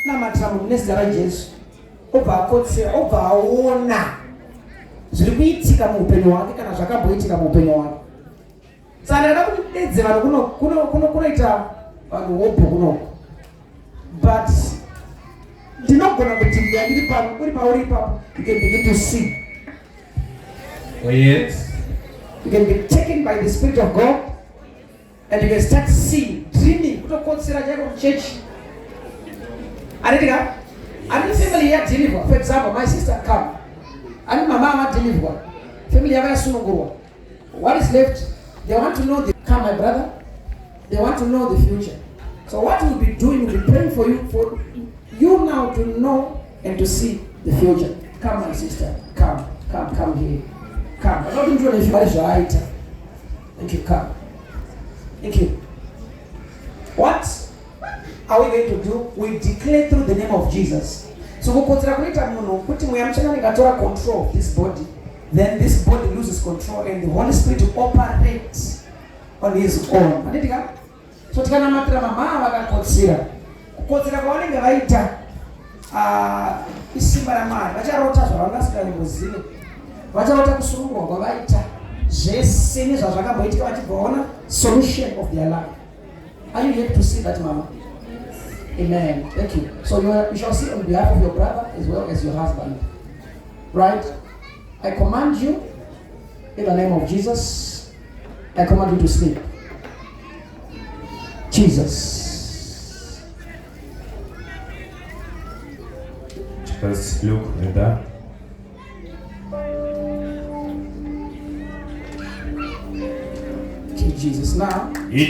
namatira mu nezita la Yesu obva akotsera obva aona zviri kuitika muupenyu hwake kana zvakamboitika muupenyu hwake. Saka ndada kudedze vanhu kunoita vanhu hope kuno, but ndinogona kuti ndiri pano uri pauri ipapo, you can begin to see. Oh yes. You can be taken by the Spirit of God and you can start seeing, dreaming. Kutokotsera chako church. Anitika? Ani family here deliver. For example, my sister come. Ani mama deliver. Family have sunugurwa. What is left? They want to know the come, my brother. They want to know the future. So what we'll be doing, we'll be praying for you now to know and to see the future. Come, my sister. Come here. Come. I'm not going to do anything. Thank you. Come. Thank you. What are we going to do? We declare through the name of Jesus. So we control of this body. Then this body loses control and the Holy Spirit will operate on his own. So tikanamatira mama vakakotsira. Kukotsira kwavanenge vaita isimba ramari. Vacharota zvavangasikangozive. Vacharota kusurungwa kwavaita. Zvese nezvazvakamboitika vachibvaona solution of their life. Are you able to see that, mama? Amen. Thank you. So you shall see on behalf of your brother as well as your husband. Right? I command you in the name of Jesus. I command you to sleep. Jesus. Just look at that. Okay, Jesus. Now, we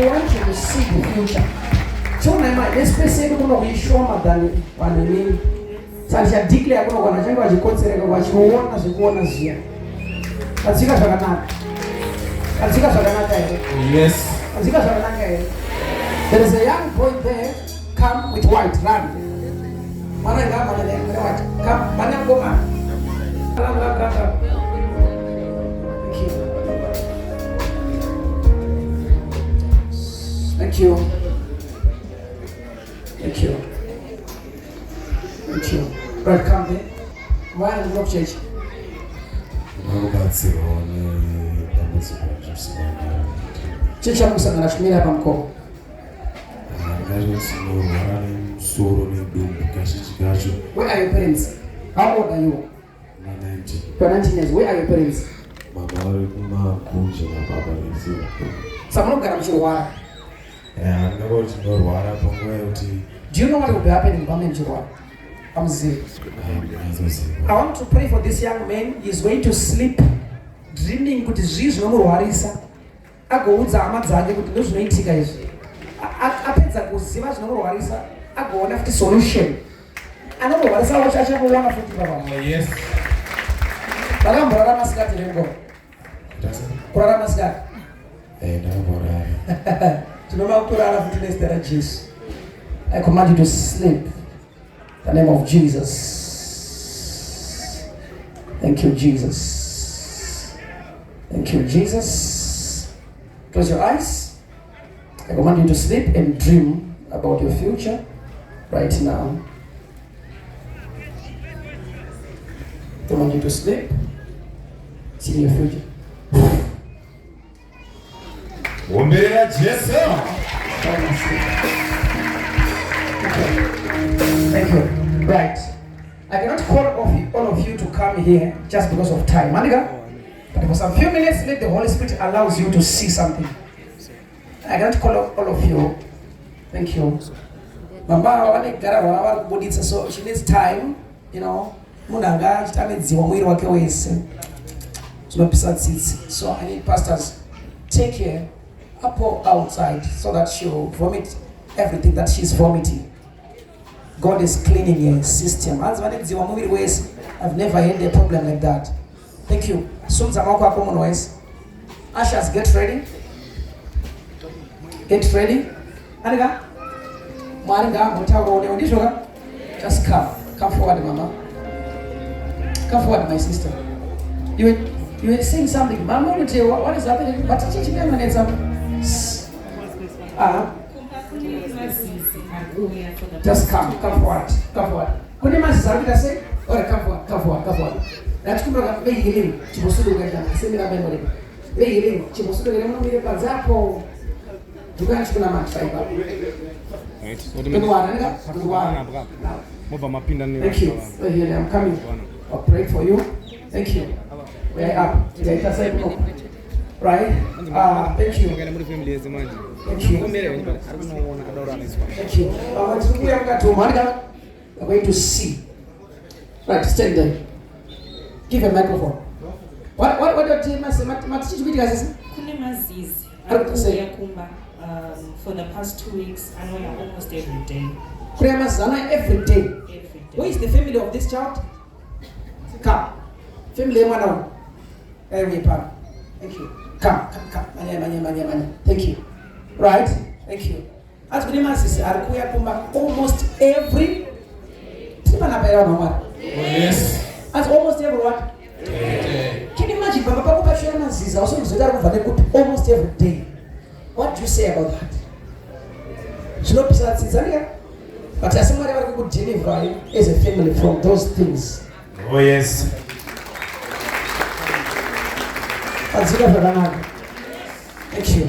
want you to see the future. So, let's say we're going to be sure than me. So, I declare I'm going to consider what you want as you want as here. Yes. There is a young boy there, come with white, run. Come, Thank you. Right, come there. Why in the church? Church I'm going to shmira pamko. Where are your parents? How old are you? 19. You're 19 years. Where are your parents? Someone got Chirwara. Do you know what will be happening in Chirwara? I want to pray for this young man. He's going to sleep, dreaming with his dreams no more. Agoudza amadzake kuti ndozvinoitika izvi. Apedza kuziva zvinokurwarisa, agoona futi solution. Anokurwarisa wacho achakuona futi baba. Yes. Vakamborarama sikati rengo. Kurarama sikati. Ndakamborara. Tinova kutorara futi nezita raJesu. I command you to sleep. In the name of Jesus. Thank you, Jesus. Thank you, Jesus. Close your eyes. I command you to sleep and dream about your future right now. I command you to sleep. See your future. Thank you. Right. I cannot call all of you to come here just because of time. Manika? But for some few minutes, let the Holy Spirit allows you to see something. I cannot call all of you. Thank you. So she needs time, you know. So I need pastors, take her up or outside so that she'll vomit everything that she's vomiting. God is cleaning your system. I've never had a problem like that. Thank you. Ushers, get ready. Get ready. Just come. Come forward, Mama. Come forward, my sister. You were saying something. Mama, what is happening? But Just come forward. Kuni mazizaru kita say, or come forward. That's kumba be healing. Chibosudu genda. Semira memory. Be healing. Chibosudu genda mo mire pazapo. Juga chukuna mataiba. Thank you. I'm coming. I'll pray for you. Thank you. We are up. Right? Thank you. Thank you. Thank you. We're going to see. Right, stand there. Give a microphone. What do you say? For the past 2 weeks, I know you're almost every day. Every day. Who is the family of this child? Come. Family one. Thank you. Come. Thank you. Right? Thank you. As Grimasis are almost every. Yes. As almost every what? Can you imagine? Almost every day. What do you say about that? But as somebody could deliver as a family from those things. Oh yes. Thank you.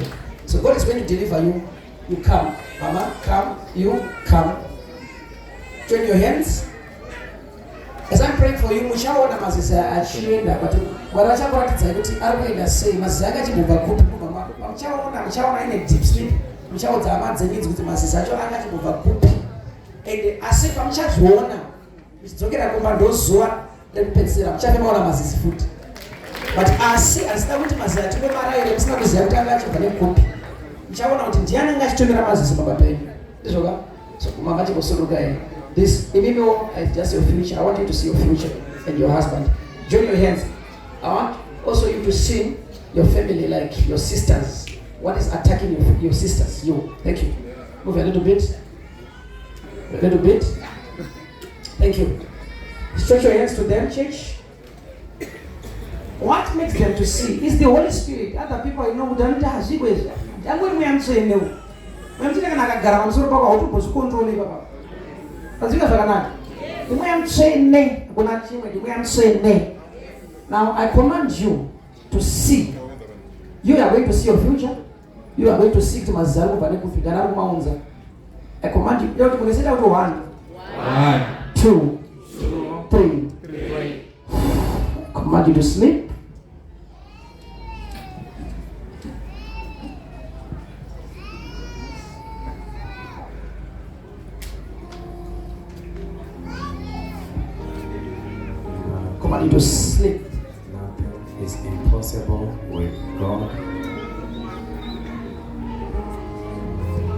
So God is going to deliver you. You come. Mama, come. You come. Join your hands. As I'm praying for you, Mushawana Mazisa Ashenda, but what I shall say, Mazaka Buba, Mushawana in a deep sleep, Mushawa Zaman's needs with Masajo, I got to move a poop. And I say, I'm church warner. It's talking about those who are then pencil, I'm chatting on Maz's foot. But I see, I start with Mazat, it's not the Zerta of a poop. Mushawana to Diana Nash to Mazis about it. So, Mamati was so guy. This, even though it's just your future, I want you to see your future and your husband. Join your hands. I want also you to see your family, like your sisters. What is attacking your sisters? You. Thank you. Move a little bit. Thank you. Stretch your hands to them, church. What makes them to see is the Holy Spirit. Other people I know who don't have. I'm going to say no. I'm saying I'm going to Now I command you to see. You are going to see your future. You are going to seek to Mazaru Banekufigana Maunza. I command you. You to say that 1, 2, 3. I command you to sleep. Command you to sleep. Nothing is impossible with God.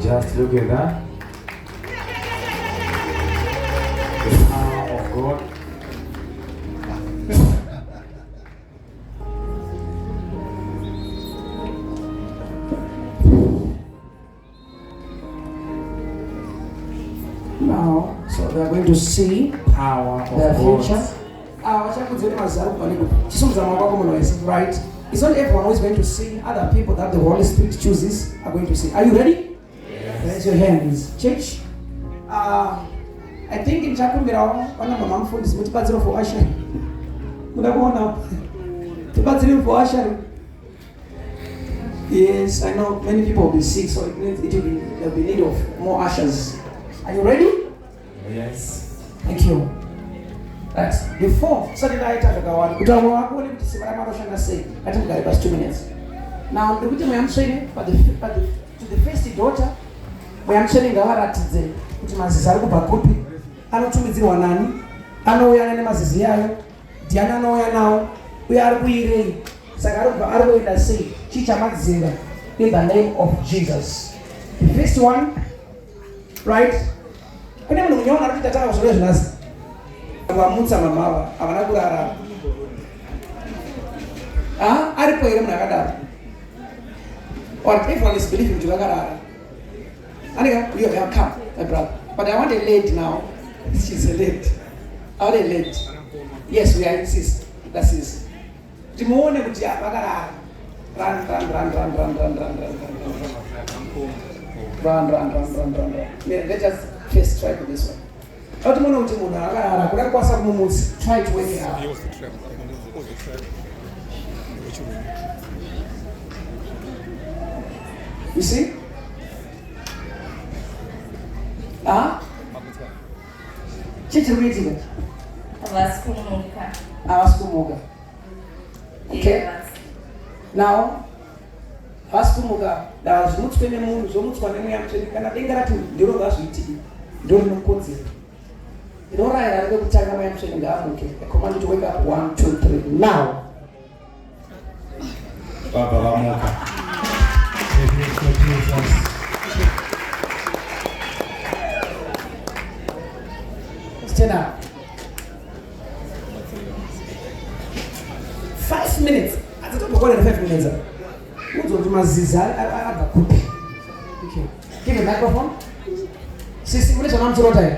Just look at that. The power of God. Now, so we are going to see Power of their God. future. Right? It's not everyone who is going to see. Other people that the Holy Spirit chooses are going to see. Are you ready? Yes. Raise your hands. Church. I think in Chakumbira, one of my mom phones is for usher. Yes, I know many people will be sick, so there'll be need of more ushers. Are you ready? Yes. Thank you. Right. Before Sunday night at the Gawan, we don't want to see what I'm say. I think I was 2 minutes. Now, the reason I'm saying, but to the first daughter, we am saying Gawara today, which is Saru Bakupi. I don't know to Wanani. I know we are enemies here. Diana no now. We are weary. Sagaru Arwe that say, Chicha Mazinga, in the name of Jesus. The first one, right? I never know that I was raised. Mutsa mamawa avanagurara aripo ere munakadaro or everyone is believing to vakarara anika you have come my brother, but I want a lady now. She's a lady. I want a lady. Yes, we are insist. That's it. Timuone kuti vakarara run. Run. Let us first try with this one. Try to work it out. You see? Okay. Now, Haskumuga, there was much penny, so much when I am telling you, I think that you don't have to don't know Kunzi. You know, I go to China, I am saying, okay, I command you to wake up 1, 2, 3, now. Stand up. 5 minutes. I don't know what 5 minutes. Okay. Give me a microphone. Sister, what is your name today?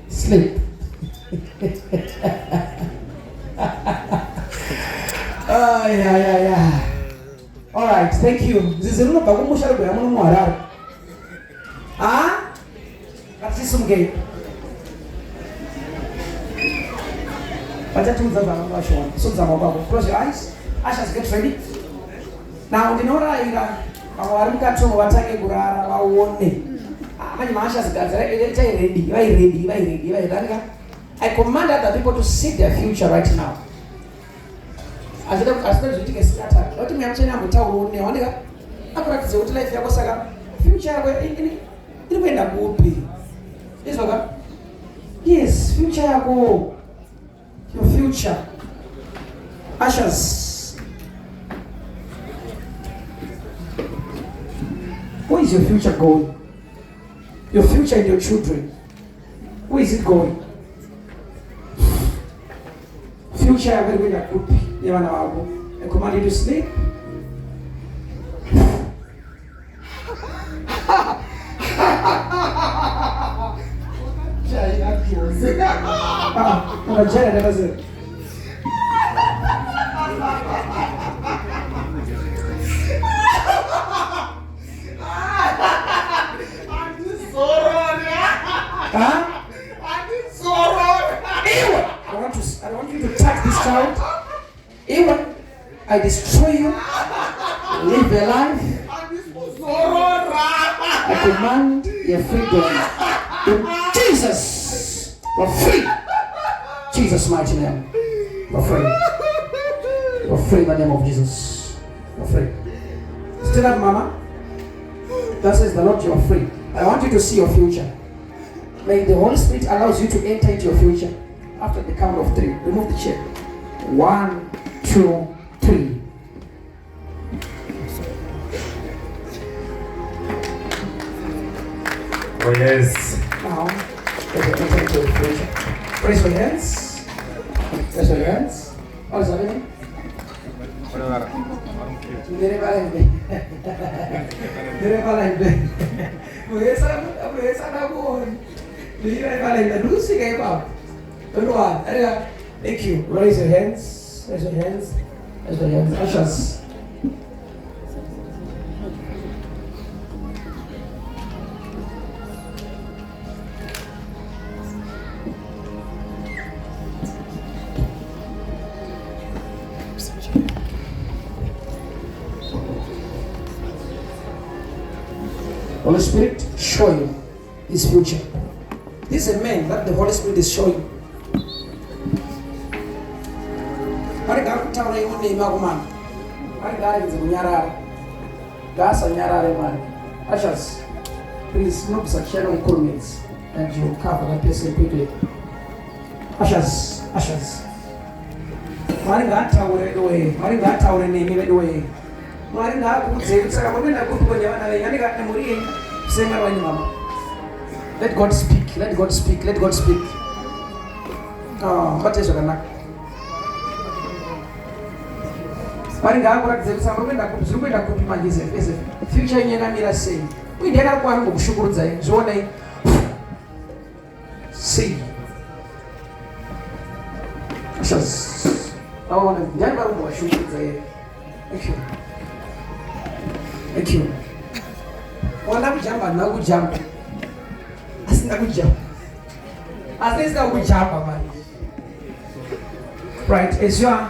Sleep. Yeah. All right, thank you. This is not about Musha. I'm not more. That's some game. But that's what I'm showing. Close your eyes. Ashes, get ready. Now, the Nora, I want to attack Gurara. I want me. I command other people to see their future right now. As you take a start, what do you mean? I'm telling you, I practice what life was a future where it went up would be. Yes, future go. Your future. Ashes. Where is your future going? Your future and your children. Where is it going? Future where that could be. I command you to sleep. I want you to touch this child. Even I destroy you, live your life. I command your freedom. In Jesus, you're free. Jesus' mighty name. You're free. You're free in the name of Jesus. You're free. Stand up, Mama. That says the Lord, you're free. I want you to see your future. May the Holy Spirit allows you to enter into your future. After the count of 3, remove the chair. 1, 2, 3. Oh yes. Now, raise your hands. Raise your hands. What is happening? Thank you. Raise your hands. Raise your hands. Raise your hands. Ushers. Holy Spirit, show you his future. This is a man that the Holy Spirit is showing. Ushers, please look at shadow comments and you cover that person quickly. Ushers. Maringa tower away. Maringa tower name away. Maringa put let God speak. Let God speak. Let God speak. What is your Maringa future in Yanamira saying, kuindiyana kwari ngokushungurudza zvionai. See. Ushers. Awana ndiyani vari kumbovashungurudza here. Thank you. Thank you. Wanda kujamba ndina kujamba. Asina kujamba. Asina kujamba man. Right, as you are.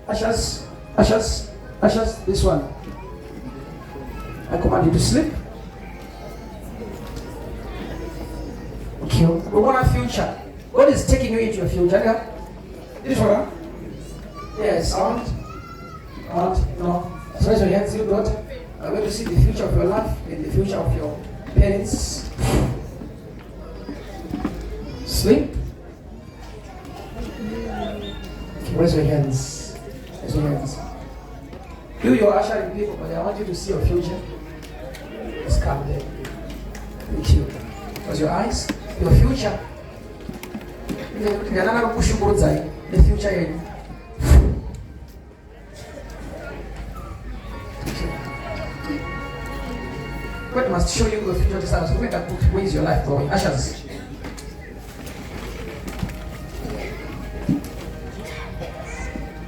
Ushers, this one. I command you to sleep. Okay. We want a future. God is taking you into your future. Yeah? This one? Yes, I want. No. So raise your hands, you daughter. I'm going to see the future of your life and the future of your parents. Sleep. Okay, raise your hands. Raise your hands. You're ushering people, but I want you to see your future. Just come there. Thank you. Close your eyes. Your future. The future. God must show you the future disciples. Where is your life going? Ushers.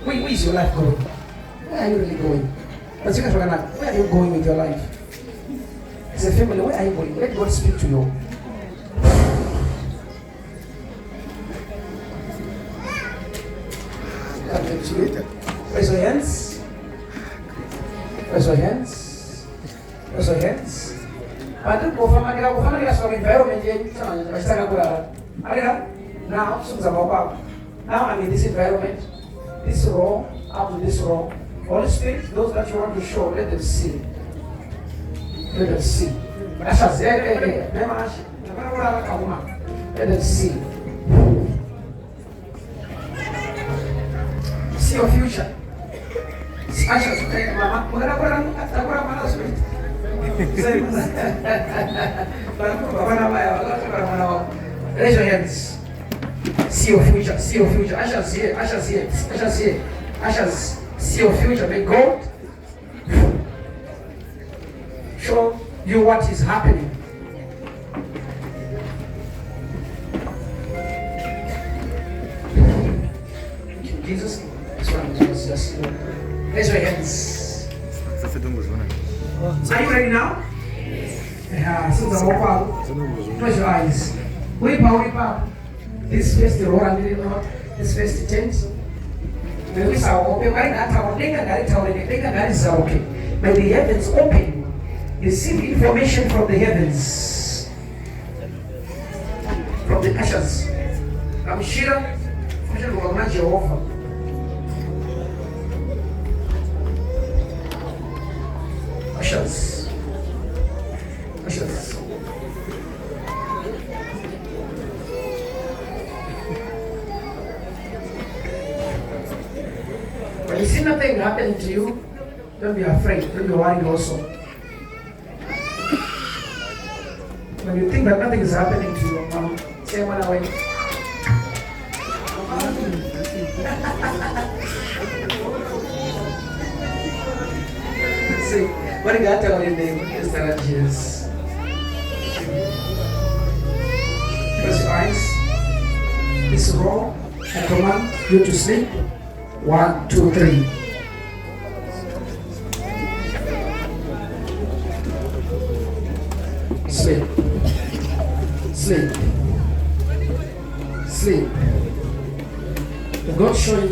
Where is your life going? Where are you really going? But you guys were like, where are you going with your life? As a family, where are you going? Let God speak to you. Raise your hands. Raise your hands. Raise your hands. Now I'm in this environment, this row, up to this row. Holy Spirit, those that you want to show, let them see. Let them see. Let them see. See your future. Raise your hands. See your future. See your future. I shall see it. I shall see it. I shall see it. I shall see your future. May God show you what is happening. Jesus, this one was just. Raise your hands. Are you ready now? Yeah, close your eyes. Whip up. This first row and this first tent. May we say open. May the heavens open. Receive information from the heavens. From the ashes. I'm sure Jehovah. Ashes. When you see nothing happening to you, don't be afraid, don't be worried also. When you think that nothing is happening to you, say one away. See, what do you got to tell your name? Yes. Close your eyes. This row, I command you to sleep. 1, 2, 3. Sleep. Sleep. Sleep. God show you